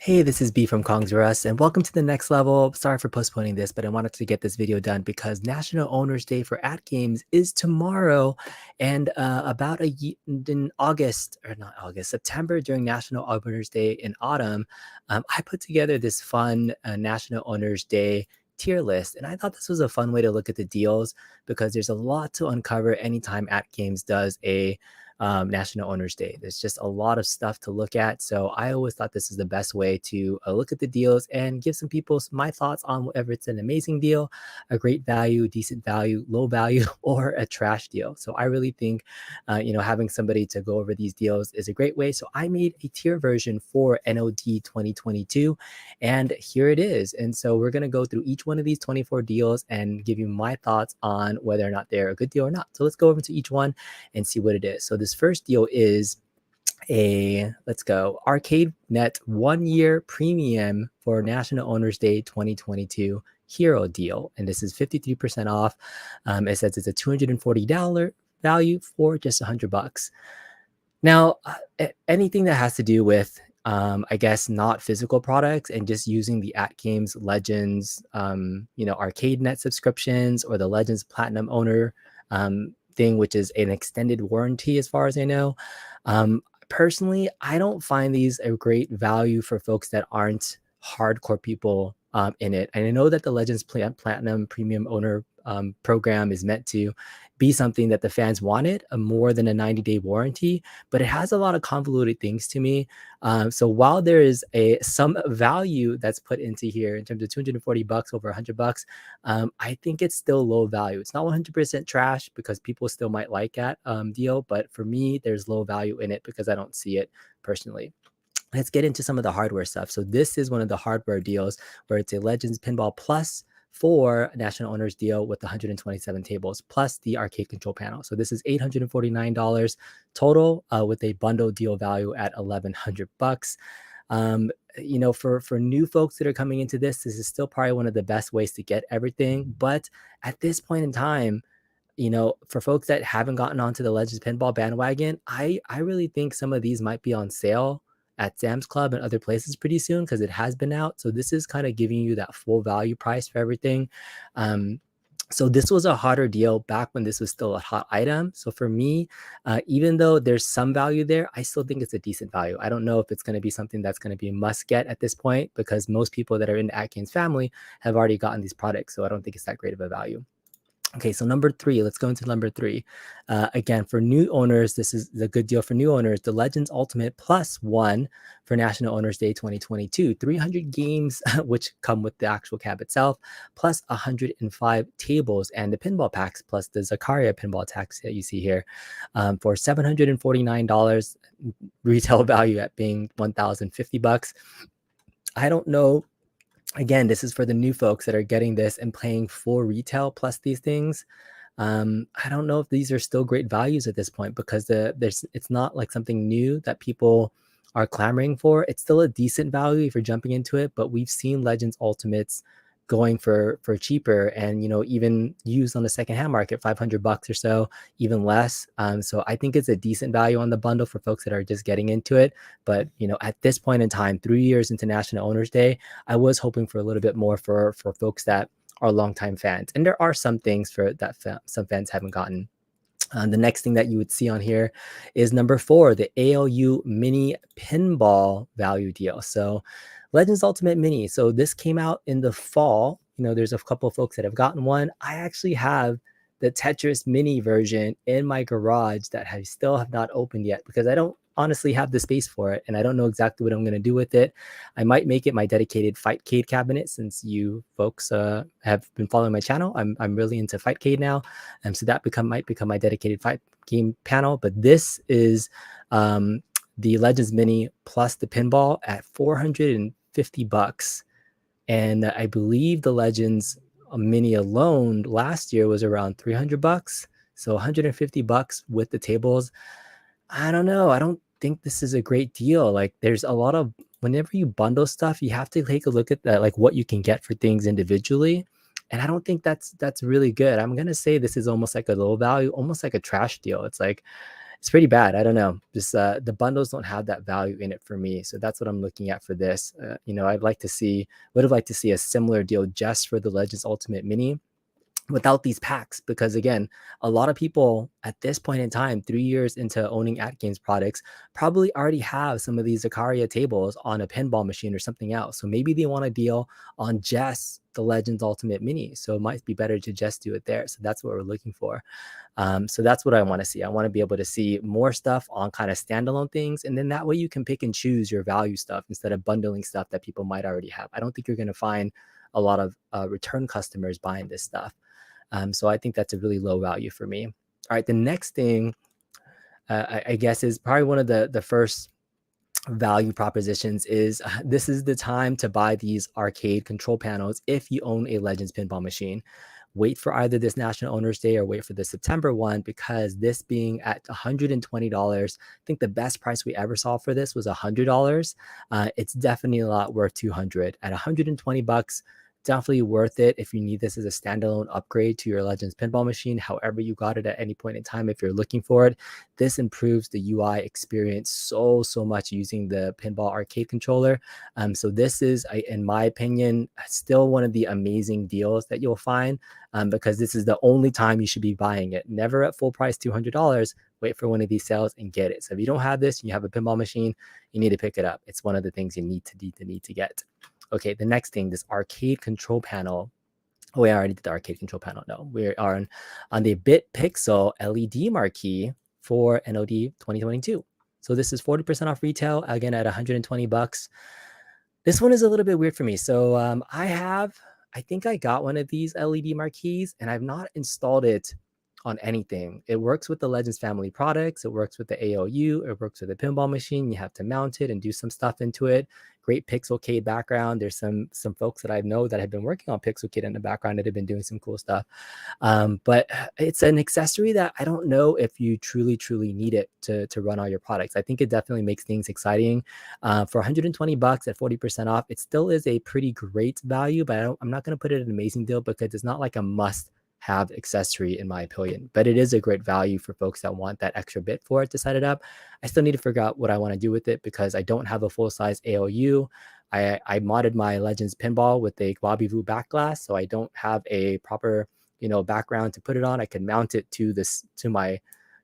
Hey, this is B from Kong's R Us, and welcome to the next level. Sorry for postponing this, but I wanted to get this video done because National Owners Day for AtGames is tomorrow, and about in August or not August, September during National Owners Day in autumn, I put together this fun National Owners Day tier list, and I thought this was a fun way to look at the deals because there's a lot to uncover anytime AtGames does a National Owners Day. There's just a lot of stuff to look at. So I always thought this is the best way to look at the deals and give some people my thoughts on whether it's an amazing deal, a great value, decent value, low value, or a trash deal. So I really think, having somebody to go over these deals is a great way. So I made a tier version for NOD 2022, and here it is. And so we're going to go through each one of these 24 deals and give you my thoughts on whether or not they're a good deal or not. So let's go over to each one and see what it is. So this first deal is let's go, Arcade.net 1-year premium for National Owners Day 2022 hero deal. And this is 53% off. It says it's a $240 value for just $100. Now, anything that has to do with I guess not physical products and just using the AtGames Legends, Arcade.net subscriptions or the Legends Platinum owner thing, which is an extended warranty as far as I know. Personally, I don't find these a great value for folks that aren't hardcore people in it. And I know that the Legends Platinum Premium Owner program is meant to be something that the fans wanted, more than a 90-day warranty, but it has a lot of convoluted things to me. So while there is some value that's put into here in terms of $240 over $100, I think it's still low value. It's not 100% trash because people still might like that deal, but for me, there's low value in it because I don't see it personally. Let's get into some of the hardware stuff. So this is one of the hardware deals where it's a Legends Pinball Plus for National Owners deal with 127 tables plus the arcade control panel. So this is $849 total with a bundle deal value at $1,100. For new folks that are coming into this is still probably one of the best ways to get everything. But at this point in time, for folks that haven't gotten onto the Legends Pinball bandwagon, I really think some of these might be on sale at Sam's Club and other places pretty soon because it has been out. So this is kind of giving you that full value price for everything. So this was a hotter deal back when this was still a hot item. So for me, even though there's some value there, I still think it's a decent value. I don't know if it's going to be something that's going to be a must get at this point because most people that are in the AtGames family have already gotten these products. So I don't think it's that great of a value. Okay, so number 3, let's go into number 3. Again, for new owners, this is a good deal for new owners. The Legends Ultimate Plus 1 for National Owners Day 2022. 300 games, which come with the actual cab itself, plus 105 tables and the pinball packs, plus the Zakaria pinball tax that you see here for $749, retail value at being $1,050. I don't know. Again, this is for the new folks that are getting this and paying full retail plus these things. I don't know if these are still great values at this point because it's not like something new that people are clamoring for. It's still a decent value if you're jumping into it, but we've seen Legends Ultimates going for cheaper and even used on the secondhand market, $500 or so, even less. So I think it's a decent value on the bundle for folks that are just getting into it. But at this point in time, 3 years into National Owners Day, I was hoping for a little bit more for folks that are longtime fans. And there are some things for that some fans haven't gotten. The next thing that you would see on here is number 4, the ALU Mini Pinball value deal. So Legends Ultimate Mini. So this came out in the fall. There's a couple of folks that have gotten one. I actually have the Tetris Mini version in my garage that I still have not opened yet because I don't honestly have the space for it, and I don't know exactly what I'm going to do with it. I might make it my dedicated Fightcade cabinet since you folks have been following my channel. I'm really into Fightcade now, so that might become my dedicated fight game panel. But this is the Legends Mini plus the pinball at $450, and I believe the Legends Mini alone last year was around $300, so $150 with the tables. I don't know. I don't think this is a great deal. Like there's a lot of, whenever you bundle stuff, you have to take a look at that, like what you can get for things individually. And I don't think that's really good. I'm gonna say this is almost like a low value, almost like a trash deal. It's like it's pretty bad. I don't know. Just the bundles don't have that value in it for me. So that's what I'm looking at for this. Would have liked to see a similar deal just for the Legends Ultimate Mini without these packs, because again, a lot of people at this point in time, 3 years into owning AtGames products, probably already have some of these Zakaria tables on a pinball machine or something else. So maybe they want a deal on just the Legends Ultimate Mini. So it might be better to just do it there. So that's what we're looking for. So that's what I want to see. I want to be able to see more stuff on kind of standalone things. And then that way you can pick and choose your value stuff instead of bundling stuff that people might already have. I don't think you're going to find a lot of return customers buying this stuff. So I think that's a really low value for me. All right, the next thing I guess is probably one of the first value propositions is this is the time to buy these arcade control panels if you own a Legends pinball machine. Wait for either this National Owners Day or wait for the September one, because this being at $120, I think the best price we ever saw for this was $100. It's definitely a lot worth $200 at $120. Definitely worth it if you need this as a standalone upgrade to your Legends pinball machine. However you got it at any point in time, if you're looking for it, this improves the UI experience so much using the pinball arcade controller. So this is, in my opinion, still one of the amazing deals that you'll find, because this is the only time you should be buying it. Never at full price, $200. Wait for one of these sales and get it. So if you don't have this and you have a pinball machine, you need to pick it up. It's one of the things you need to get. Okay, the next thing, this arcade control panel. Oh, we already did the arcade control panel. No, we are on the Abit Pixel LED Marquee for NOD 2022. So this is 40% off retail, again at $120. This one is a little bit weird for me. So I think I got one of these LED marquees and I've not installed it on anything. It works with the Legends family products. It works with the AOU. It works with the pinball machine. You have to mount it and do some stuff into it. Great Pixelcade background. There's some folks that I know that have been working on Pixelcade in the background that have been doing some cool stuff. But it's an accessory that I don't know if you truly need it to run all your products. I think it definitely makes things exciting. For $120 at 40% off, it still is a pretty great value, but I'm not going to put it in an amazing deal because it's not like a must have accessory in my opinion, but it is a great value for folks that want that extra bit for it to set it up. I still need to figure out what I want to do with it because I don't have a full-size AOU. I modded my Legends pinball with a Globby Vu back glass, so I don't have a proper background to put it on. I can mount it to my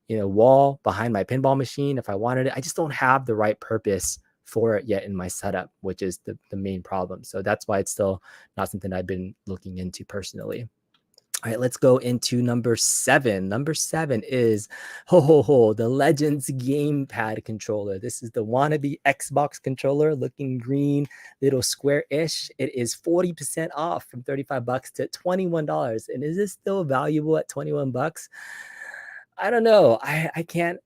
wall behind my pinball machine if I wanted it. I just don't have the right purpose for it yet in my setup, which is the main problem. So that's why it's still not something I've been looking into personally. All right, let's go into number 7. Number 7 is the Legends gamepad controller. This is the wannabe Xbox controller, looking green, little square-ish. It is 40% off from $35 to $21. And is this still valuable at $21? I don't know. I can't.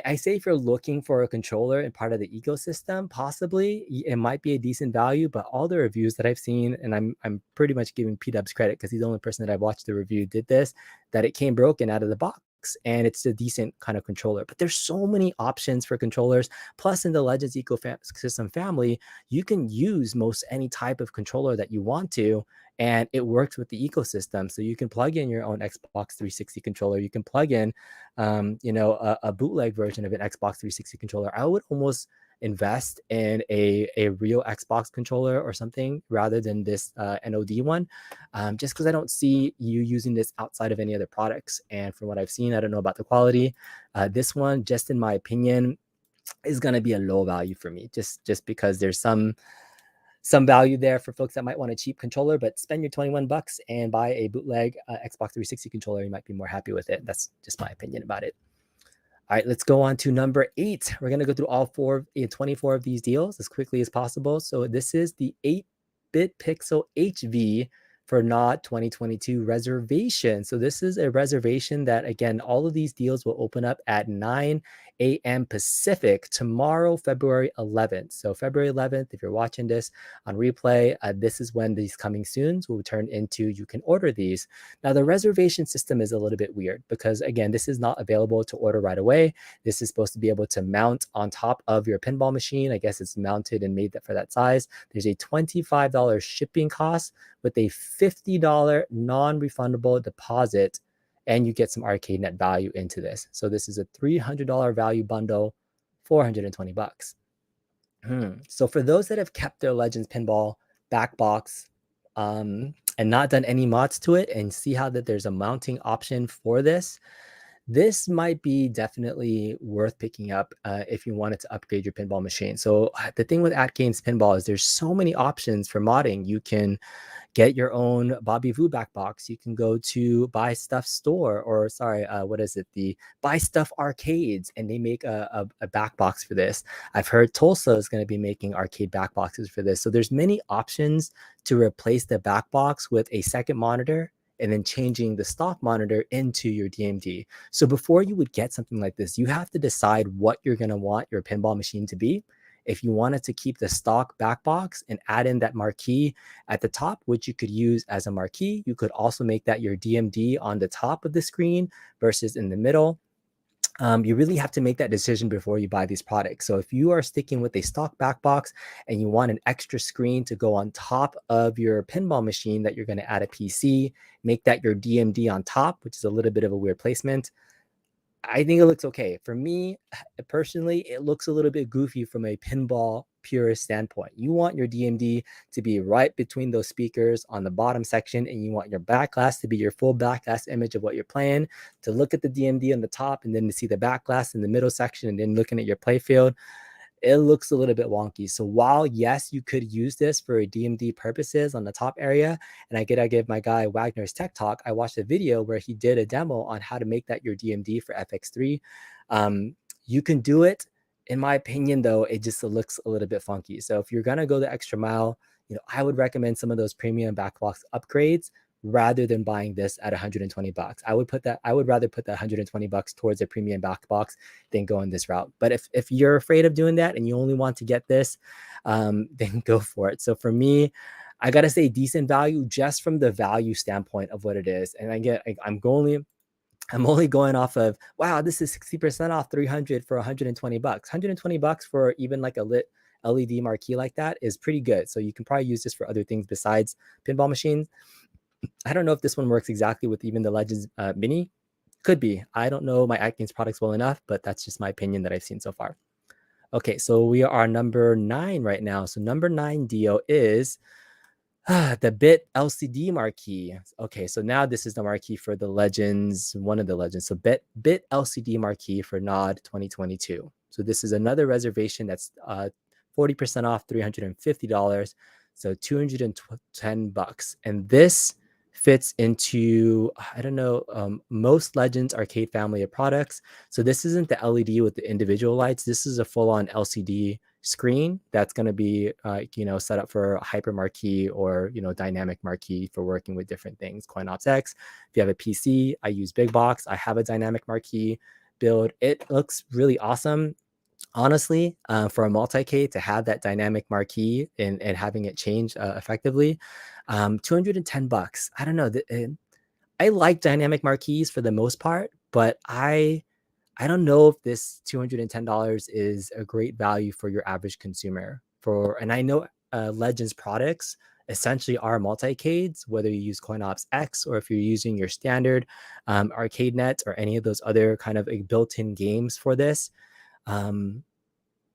I say if you're looking for a controller and part of the ecosystem, possibly it might be a decent value, but all the reviews that I've seen, and I'm pretty much giving P-Dubs credit because he's the only person that I've watched the review did this, that it came broken out of the box and it's a decent kind of controller. But there's so many options for controllers. Plus in the Legends ecosystem family, you can use most any type of controller that you want to, and it works with the ecosystem. So you can plug in your own Xbox 360 controller. You can plug in, a bootleg version of an Xbox 360 controller. I would almost invest in a real Xbox controller or something rather than this NOD one, just because I don't see you using this outside of any other products. And from what I've seen, I don't know about the quality. This one, just in my opinion, is going to be a low value for me, just because there's some value there for folks that might want a cheap controller, but spend your $21 and buy a bootleg Xbox 360 controller. You might be more happy with it. That's just my opinion about it. All right, let's go on to number 8. We're going to go through all 24 of these deals as quickly as possible. So this is the 8-bit Pixel HV for NOD 2022 reservation. So this is a reservation that, again, all of these deals will open up at 9 a.m. Pacific tomorrow, February 11th. So February 11th, if you're watching this on replay, this is when these coming soons will turn into you can order these. Now, the reservation system is a little bit weird because, again, this is not available to order right away. This is supposed to be able to mount on top of your pinball machine. I guess it's mounted and made for that size. There's a $25 shipping cost with a $50 non-refundable deposit and you get some arcade net value into this. So this is a $300 value bundle, 420 bucks. So for those that have kept their Legends Pinball back box and not done any mods to it and see how that there's a mounting option for this, this might be definitely worth picking up if you wanted to upgrade your pinball machine. So the thing with AtGames Pinball is there's so many options for modding. You can get your own Bobby Vu back box. You can go to Buy Stuff Store, or sorry, what is it? The Buy Stuff Arcades, and they make a back box for this. I've heard Tulsa is going to be making arcade back boxes for this. So there's many options to replace the back box with a second monitor and then changing the stock monitor into your DMD. So before you would get something like this, you have to decide what you're going to want your pinball machine to be. If you wanted to keep the stock back box and add in that marquee at the top, which you could use as a marquee, you could also make that your DMD on the top of the screen versus in the middle. You really have to make that decision before you buy these products. So if you are sticking with a stock back box and you want an extra screen to go on top of your pinball machine that you're going to add a PC, make that your DMD on top, which is a little bit of a weird placement. I think it looks okay. For me, personally, it looks a little bit goofy from a pinball purist standpoint. You want your DMD to be right between those speakers on the bottom section, and you want your back glass to be your full back glass image of what you're playing, to look at the DMD on the top and then to see the back glass in the middle section and then looking at your play field. It looks a little bit wonky. So while, yes, you could use this for a DMD purposes on the top area, and I give my guy Wagner's Tech Talk, I watched a video where he did a demo on how to make that your DMD for FX3. You can do it. In my opinion, though, it just looks a little bit funky. So if you're going to go the extra mile, I would recommend some of those premium backbox upgrades rather than buying this at 120 bucks. I would rather put that 120 bucks towards a premium back box than going this route. But if you're afraid of doing that and you only want to get this, then go for it. So for me, I gotta say decent value just from the value standpoint of what it is. And I'm only going off of, wow, this is 60% off 300 for 120 bucks. 120 bucks for even like a lit LED marquee like that is pretty good. So you can probably use this for other things besides pinball machines. I don't know if this one works exactly with even the Legends Mini. Could be. I don't know my AtGames products well enough, but that's just my opinion that I've seen so far. Okay, so we are number 9 right now. So number 9 deal is the Abit LCD Marquee. Okay, so now this is the marquee for the Legends, one of the Legends. So Abit LCD Marquee for NOD 2022. So this is another reservation that's 40% off, $350. So 210 bucks. And this fits into, I don't know, most Legends arcade family of products. So this isn't the LED with the individual lights. This is a full-on LCD screen that's going to be, set up for a hyper marquee or, dynamic marquee for working with different things. CoinOps X. If you have a PC, I use Big Box. I have a dynamic marquee build. It looks really awesome. Honestly, for a multi-K to have that dynamic marquee and having it change effectively, 210 bucks. I don't know. I like dynamic marquees for the most part, but I don't know if this $210 is a great value for your average consumer. And I know Legends products essentially are multi-cades, whether you use CoinOps X or if you're using your standard ArcadeNet or any of those other kind of built-in games for this.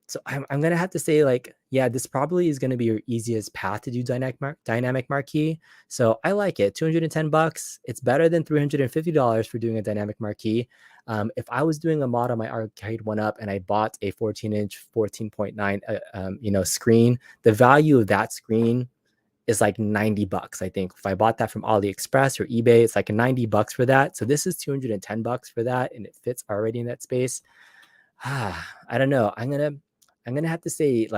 So I'm going to have to say, this probably is going to be your easiest path to do dynamic marquee. So I like it. 210 bucks. It's better than $350 for doing a dynamic marquee. If I was doing a mod on my Arcade1Up and I bought a 14-inch 14.9 screen, the value of that screen is like 90 bucks. I think if I bought that from AliExpress or eBay, it's like 90 bucks for that. So this is 210 bucks for that, and it fits already in that space. I don't know. I'm gonna have to say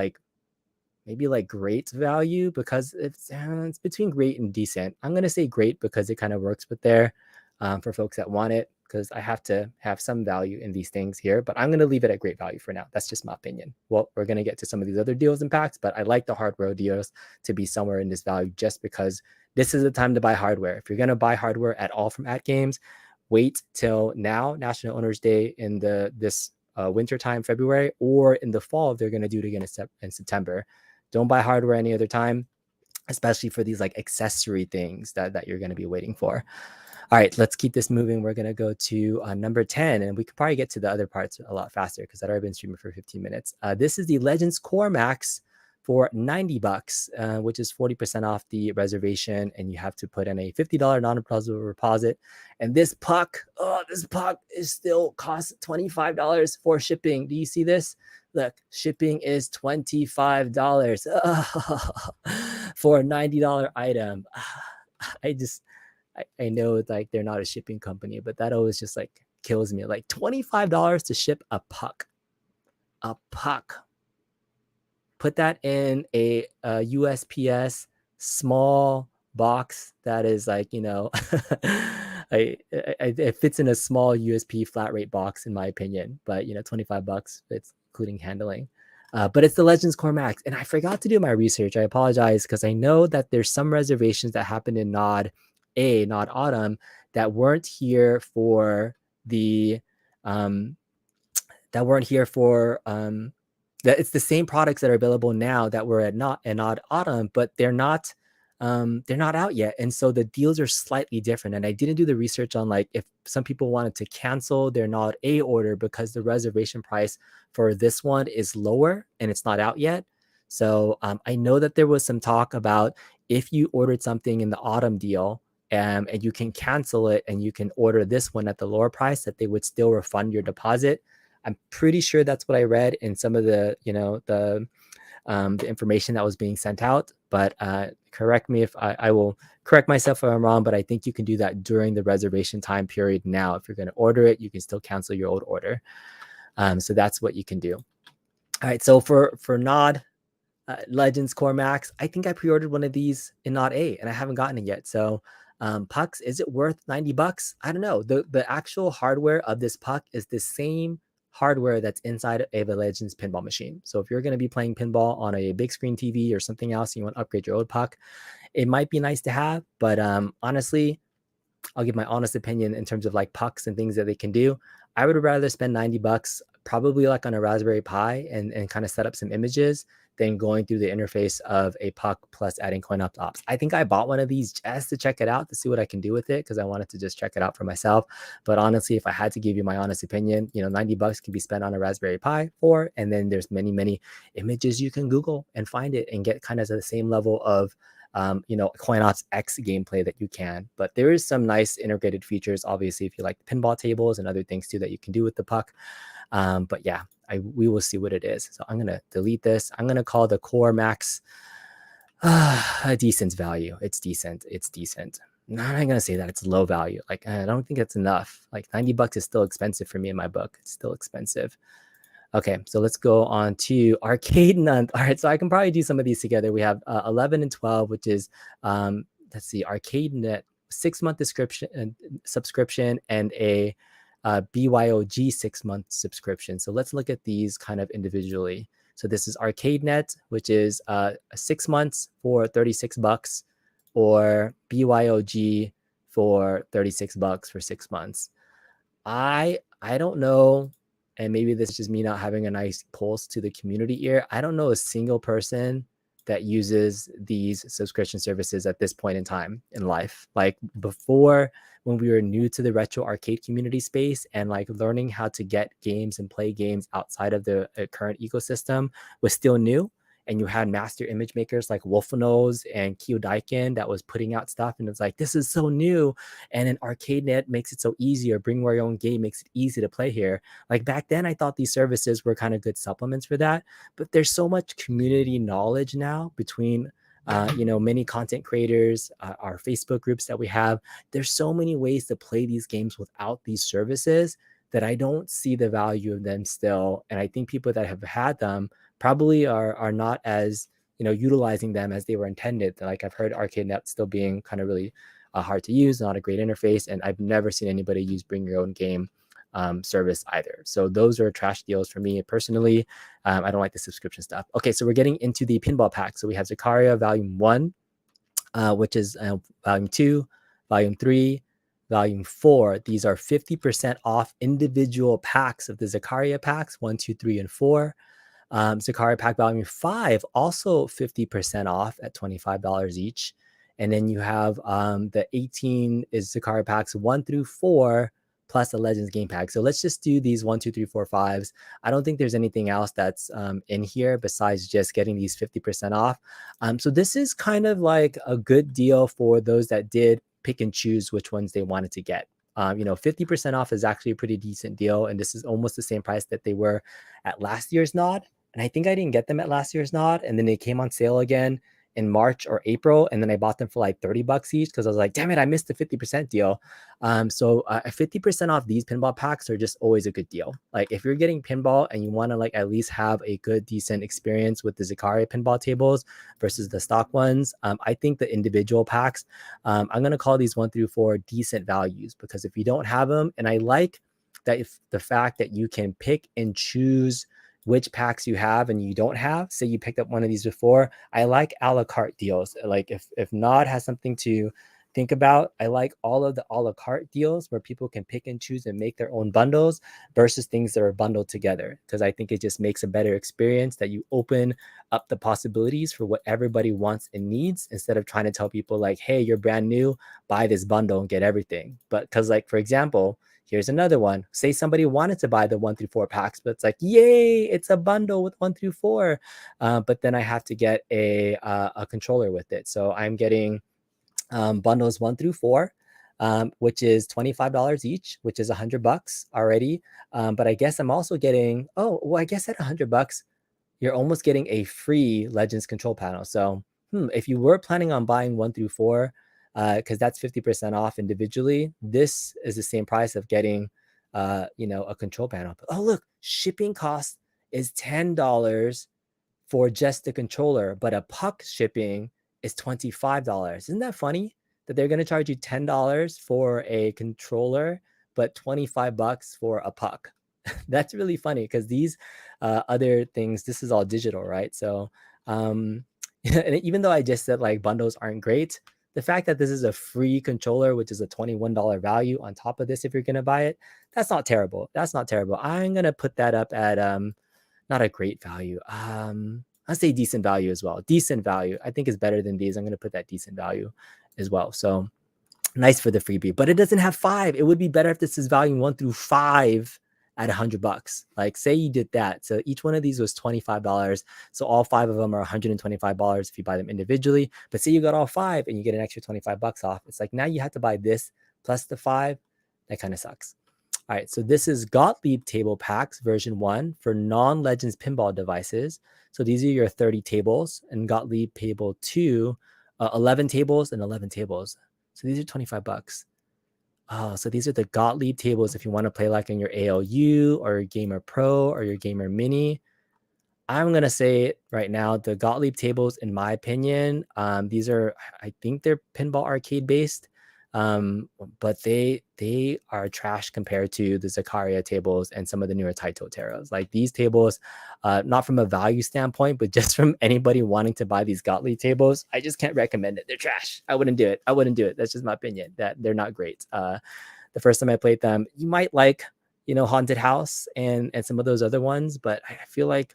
maybe great value, because it's between great and decent. I'm gonna say great because it kind of works with there for folks that want it, because I have to have some value in these things here, but I'm gonna leave it at great value for now. That's just my opinion. Well, we're gonna get to some of these other deals and packs, but I like the hardware deals to be somewhere in this value just because this is the time to buy hardware. If you're gonna buy hardware at all from AtGames, wait till now, National Owners Day in this winter time, February, or in the fall, they're going to do it again in September. Don't buy hardware any other time, especially for these accessory things that you're going to be waiting for. All right, let's keep this moving. We're going to go to number 10, and we could probably get to the other parts a lot faster because I've already been streaming for 15 minutes. This is the Legends Core Max for 90 bucks, which is 40% off the reservation, and you have to put in a $50 non-refundable deposit. And this puck is still costs $25 for shipping. Do you see this? Look, shipping is $25 for a $90 item. I know like they're not a shipping company, but that always just like kills me. Like $25 to ship a puck. A puck. Put that in a USPS small box that is like, it fits in a small USP flat rate box in my opinion. But 25 bucks, it's including handling. But it's the Legends Core Max, and I forgot to do my research. I apologize because I know that there's some reservations that happened in Nod Autumn that weren't here for the that weren't here for that it's the same products that are available now that were at Nod Autumn, but they're not out yet, and so the deals are slightly different. And I didn't do the research on like if some people wanted to cancel their Nod A order because the reservation price for this one is lower and it's not out yet. So I know that there was some talk about if you ordered something in the autumn deal and you can cancel it and you can order this one at the lower price, that they would still refund your deposit. I'm pretty sure that's what I read in some of the the information that was being sent out. But correct me if I will correct myself if I'm wrong, but I think you can do that during the reservation time period now. If you're going to order it, you can still cancel your old order. So that's what you can do. All right, so for Nod Legends Core Max, I think I pre-ordered one of these in Nod A and I haven't gotten it yet. So pucks, is it worth 90 bucks? I don't know. The actual hardware of this puck is the same hardware that's inside of a Legends pinball machine. So if you're going to be playing pinball on a big screen TV or something else, and you want to upgrade your old puck, it might be nice to have. But honestly, I'll give my honest opinion in terms of like pucks and things that they can do. I would rather spend 90 bucks probably like on a Raspberry Pi and kind of set up some images than going through the interface of a puck plus adding coin op ops. I think I bought one of these just to check it out, to see what I can do with it, because I wanted to just check it out for myself. But honestly, if I had to give you my honest opinion, 90 bucks can be spent on a Raspberry Pi for, and then there's many, many images you can Google and find it and get kind of the same level of coin ops X gameplay that you can. But there is some nice integrated features, obviously, if you like pinball tables and other things too that you can do with the puck. But yeah, we will see what it is. So I'm gonna delete this. I'm gonna call the Core Max a decent value. It's decent. No, I'm not gonna say that it's low value. Like I don't think it's enough. Like 90 bucks is still expensive for me in my book. It's still expensive. Okay, so let's go on to Arcade1Up. All right, so I can probably do some of these together. We have 11 and 12, which is, let's see, Arcade1Up 6-month subscription and a BYOG 6-month subscription. So let's look at these kind of individually. So this is Arcade1Up, which is 6 months for 36 bucks, or BYOG for 36 bucks for 6 months. I don't know, and maybe this is just me not having a nice pulse to the community ear. I don't know a single person that uses these subscription services at this point in time in life. Like before, when we were new to the retro arcade community space and like learning how to get games and play games outside of the current ecosystem was still new. And you had master image makers like Wolfenose and Kyodaiken that was putting out stuff. And it's like, this is so new. And then Arcade1Up makes it so easy, or Bring Your Own Game makes it easy to play here. Like back then, I thought these services were kind of good supplements for that. But there's so much community knowledge now between many content creators, our Facebook groups that we have. There's so many ways to play these games without these services that I don't see the value of them still. And I think people that have had them probably are not as utilizing them as they were intended. Like I've heard Arcade1Up still being kind of really hard to use, not a great interface, and I've never seen anybody use Bring Your Own Game service either. So those are trash deals for me personally. I don't like the subscription stuff. Okay, so we're getting into the pinball pack. So we have Zakaria Volume 1, which is Volume 2, Volume 3, Volume 4. These are 50% off individual packs of the Zakaria packs 1, 2, 3, and 4. Zakaria Pack Volume 5, also 50% off at $25 each. And then you have the 18 is Zaccaria packs 1 through 4 plus the Legends game pack. So let's just do these 1, 2, 3, 4, 5s. I don't think there's anything else that's in here besides just getting these 50% off. So this is kind of like a good deal for those that did pick and choose which ones they wanted to get. 50% off is actually a pretty decent deal. And this is almost the same price that they were at last year's Nod. And I think I didn't get them at last year's Nod. And then they came on sale again in March or April. And then I bought them for like 30 bucks each because I was like, damn it, I missed the 50% deal. So 50% off these pinball packs are just always a good deal. Like if you're getting pinball and you want to like at least have a good, decent experience with the Zaccaria pinball tables versus the stock ones, I think the individual packs, I'm going to call these 1 through 4 decent values, because if you don't have them, and I like that if the fact that you can pick and choose which packs you have and you don't have, say you picked up one of these before, I like a la carte deals. Like if Nod has something to think about, I like all of the a la carte deals where people can pick and choose and make their own bundles versus things that are bundled together, because I think it just makes a better experience, that you open up the possibilities for what everybody wants and needs, instead of trying to tell people like, hey, you're brand new, buy this bundle and get everything. But because like, for example, here's another one. Say somebody wanted to buy the 1 through 4 packs, but it's like, yay, it's a bundle with 1 through 4. But then I have to get a controller with it. So I'm getting bundles 1 through 4, which is $25 each, which is $100 already. But I guess I'm also getting, I guess at $100, you're almost getting a free Legends control panel. So if you were planning on buying 1 through 4, because that's 50% off individually, this is the same price of getting a control panel. But, look, shipping cost is $10 for just the controller, but a puck shipping is $25. Isn't that funny that they're going to charge you $10 for a controller but $25 for a puck? That's really funny, because these other things, this is all digital, right? So and even though I just said like bundles aren't great, the fact that this is a free controller, which is a $21 value on top of this if you're going to buy it, that's not terrible. That's not terrible. I'm going to put that up at not a great value. I'll say decent value as well. Decent value, I think, is better than these. I'm going to put that decent value as well. So nice for the freebie, but it doesn't have 5. It would be better if this is value 1 through 5 at $100. Like say you did that. So each one of these was $25. So all 5 of them are $125 if you buy them individually. But say you got all 5 and you get an extra $25 off. It's like now you have to buy this plus the 5. That kind of sucks. All right, so this is Gottlieb Table Packs version 1 for non-Legends pinball devices. So these are your 30 tables, and Gottlieb Table 2, 11 tables and 11 tables. So these are $25. Oh, so these are the Gottlieb tables if you want to play like in your ALU or your Gamer Pro or your Gamer Mini. I'm going to say right now, the Gottlieb tables, in my opinion, these are, I think they're pinball arcade based, but they are trash compared to the Zaccaria tables and some of the newer Taito Terras. Like these tables, not from a value standpoint, but just from anybody wanting to buy these Gottlieb tables, I just can't recommend it. They're trash. I wouldn't do it. I wouldn't do it. That's just my opinion, that they're not great. The first time I played them, you might like, Haunted House and some of those other ones, but I feel like,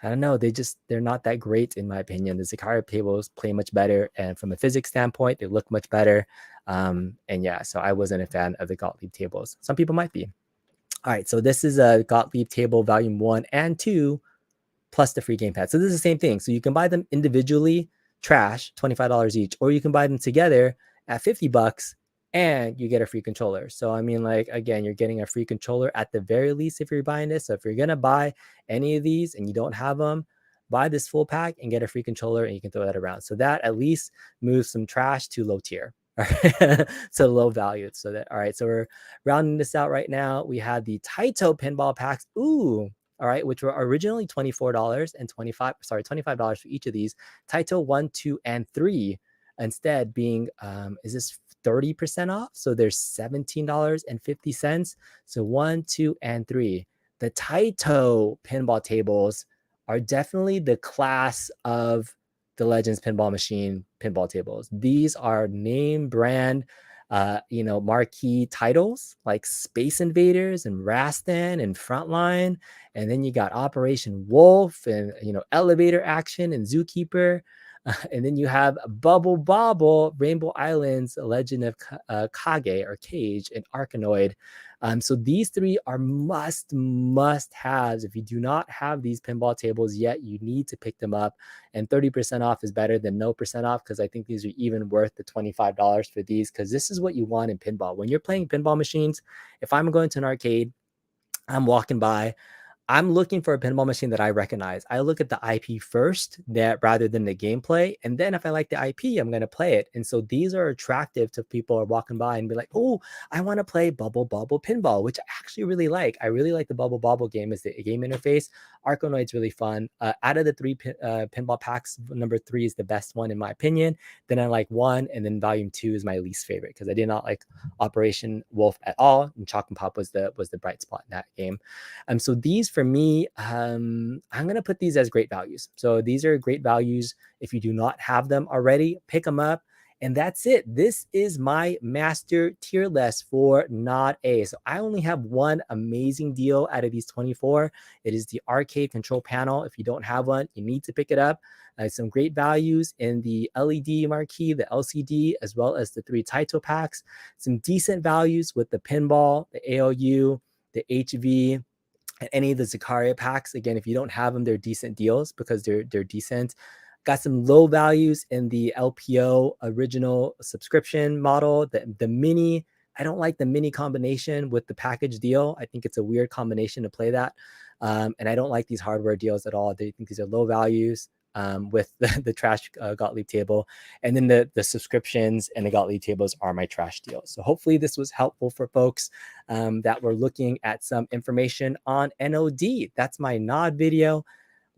I don't know, they're not that great in my opinion. The Zaccaria tables play much better, and from a physics standpoint, they look much better. And yeah, so I wasn't a fan of the Gottlieb tables. Some people might be. All right, so this is a Gottlieb table volume 1 and 2 plus the free gamepad. So this is the same thing. So you can buy them individually, trash, $25 each, or you can buy them together at $50 and you get a free controller. So I mean, like, again, you're getting a free controller at the very least if you're buying this. So if you're gonna buy any of these and you don't have them, buy this full pack and get a free controller, and you can throw that around. So that at least moves some trash to low tier. So low value. So that, all right, so we're rounding this out right now. We had the Taito pinball packs. Ooh, all right, which were originally $24 and $25 for each of these. Taito 1, 2, and 3 instead being is this 30% off? So there's $17.50. So 1, 2, and 3. The Taito pinball tables are definitely the class of the Legends pinball machine pinball tables. These are name brand marquee titles like Space Invaders and Rastan and Frontline, and then you got Operation Wolf and elevator action and Zookeeper. And then you have Bubble Bobble, Rainbow Islands, Legend of Kage or Cage, and Arkanoid. So these three are must haves. If you do not have these pinball tables yet, you need to pick them up. And 30% off is better than no percent off, because I think these are even worth the $25 for these, because this is what you want in pinball. When you're playing pinball machines, if I'm going to an arcade, I'm walking by, I'm looking for a pinball machine that I recognize. I look at the IP first, that rather than the gameplay. And then if I like the IP, I'm going to play it. And so these are attractive to people who are walking by and be like, oh, I want to play Bubble Bobble Pinball, which I actually really like. I really like the Bubble Bobble game as the game interface. Arkanoid's really fun. Out of the three pinball packs, number 3 is the best one in my opinion. Then I like 1, and then volume 2 is my least favorite, because I did not like Operation Wolf at all. And Chalk and Pop was the bright spot in that game. So these for me, I'm going to put these as great values. So these are great values. If you do not have them already, pick them up. And that's it. This is my master tier list for Not A. So I only have one amazing deal out of these 24. It is the arcade control panel. If you don't have one, you need to pick it up. Some great values in the LED Marquee, the LCD, as well as the 3 Taito packs. Some decent values with the pinball, the AOU, the HV, and any of the Zakaria packs. Again, if you don't have them, they're decent deals because they're decent. Got some low values in the LPO original subscription model. The mini, I don't like the mini combination with the package deal. I think it's a weird combination to play that. And I don't like these hardware deals at all. They think these are low values. With the trash Gottlieb table. And then the subscriptions and the Gottlieb tables are my trash deals. So hopefully this was helpful for folks that were looking at some information on NOD. That's my nod video.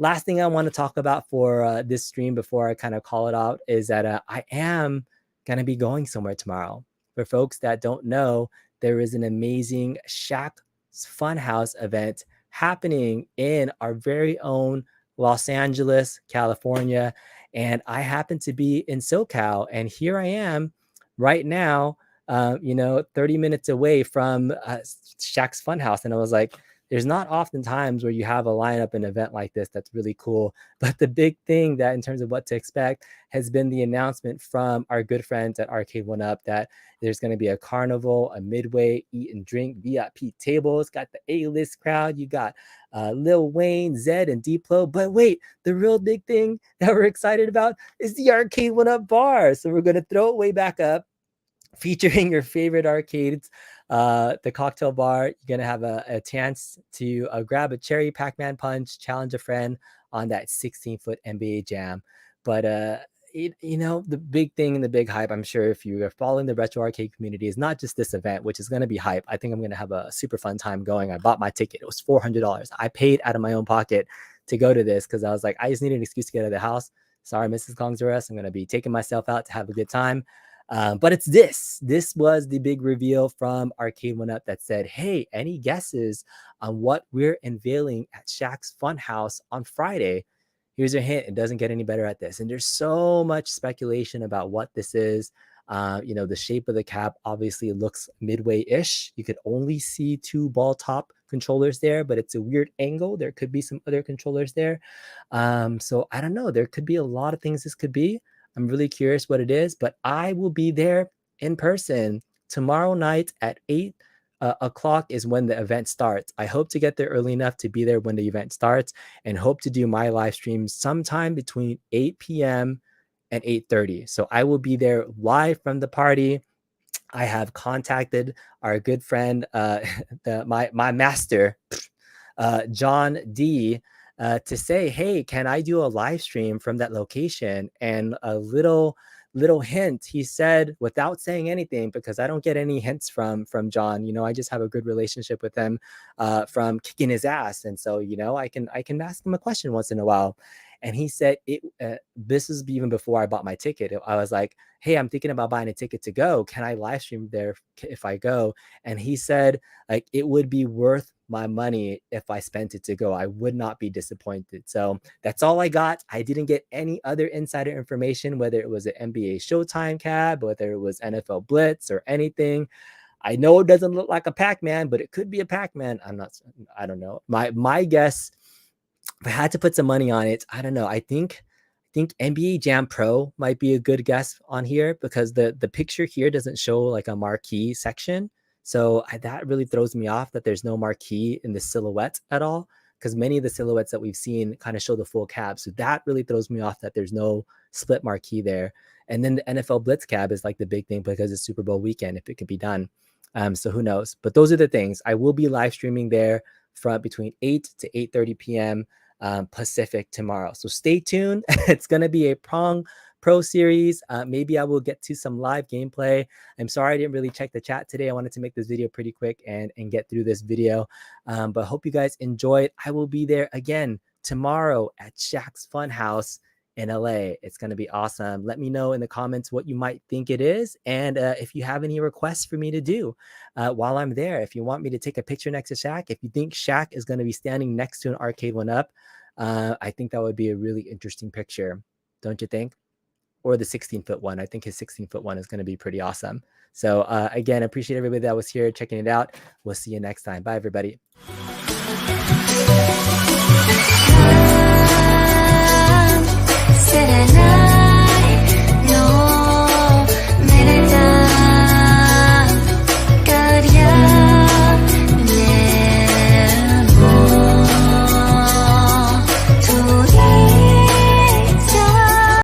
Last thing I want to talk about for this stream before I kind of call it out is that I am going to be going somewhere tomorrow. For folks that don't know, there is an amazing Shaqs Fun House event happening in our very own Los Angeles, California. And I happen to be in SoCal. And here I am right now, 30 minutes away from Shaqs Fun House. And I was like, there's not often times where you have a lineup, an event like this that's really cool. But the big thing that in terms of what to expect has been the announcement from our good friends at Arcade1Up that there's going to be a carnival, a midway, eat and drink, VIP tables. Got the A-list crowd. You got Lil Wayne, Zed, and Diplo. But wait, the real big thing that we're excited about is the Arcade1Up bar. So we're going to throw it way back up, featuring your favorite arcades. The cocktail bar, you're going to have a chance to grab a cherry Pac-Man punch, challenge a friend on that 16-foot NBA jam. But the big thing and the big hype, I'm sure if you are following the retro arcade community, is not just this event, which is going to be hype. I think I'm going to have a super fun time going. I bought my ticket. It was $400. I paid out of my own pocket to go to this because I was like, I just need an excuse to get out of the house. Sorry, Mrs. Kongzarus. I'm going to be taking myself out to have a good time. But it's this. This was the big reveal from Arcade1Up that said, hey, any guesses on what we're unveiling at Shaqs Fun House on Friday? Here's a hint. It doesn't get any better at this. And there's so much speculation about what this is. The shape of the cap obviously looks midway-ish. You could only see 2 ball top controllers there, but it's a weird angle. There could be some other controllers there. So I don't know. There could be a lot of things this could be. I'm really curious what it is, but I will be there in person tomorrow night at 8 o'clock is when the event starts. I hope to get there early enough to be there when the event starts and hope to do my live stream sometime between 8 p.m. and 8:30. So I will be there live from the party. I have contacted our good friend, my master, John D, to say, hey, can I do a live stream from that location? And a little hint, he said, without saying anything, because I don't get any hints from John. I just have a good relationship with him from kicking his ass, and so I can ask him a question once in a while. And he said, this is even before I bought my ticket. I was like, hey, I'm thinking about buying a ticket to go. Can I live stream there if I go? And he said, like, it would be worth my money if I spent it to go. I would not be disappointed. So that's all I got. I didn't get any other insider information, whether it was an NBA Showtime cab, whether it was NFL Blitz or anything. I know it doesn't look like a Pac-Man, but it could be a Pac-Man. I don't know. My guess, if I had to put some money on it, I don't know. I think think NBA Jam Pro might be a good guess on here because the picture here doesn't show like a marquee section. So that really throws me off that there's no marquee in the silhouette at all, because many of the silhouettes that we've seen kind of show the full cab. So that really throws me off that there's no split marquee there. And then the NFL Blitz cab is like the big thing because it's Super Bowl weekend, if it could be done. So who knows? But those are the things. I will be live streaming there from between 8 to 8:30 p.m. Pacific tomorrow. So stay tuned. It's going to be a Prong Pro series. Maybe I will get to some live gameplay. I'm sorry I didn't really check the chat today. I wanted to make this video pretty quick and get through this video. But hope you guys enjoyed. I will be there again tomorrow at Shaqs Fun House in LA. It's going to be awesome. Let me know in the comments what you might think it is. And if you have any requests for me to do while I'm there, if you want me to take a picture next to Shaq, if you think Shaq is going to be standing next to an Arcade1Up, I think that would be a really interesting picture. Don't you think? Or the 16-foot one. I think his 16-foot one is going to be pretty awesome. So again, appreciate everybody that was here checking it out. We'll see you next time. Bye, everybody.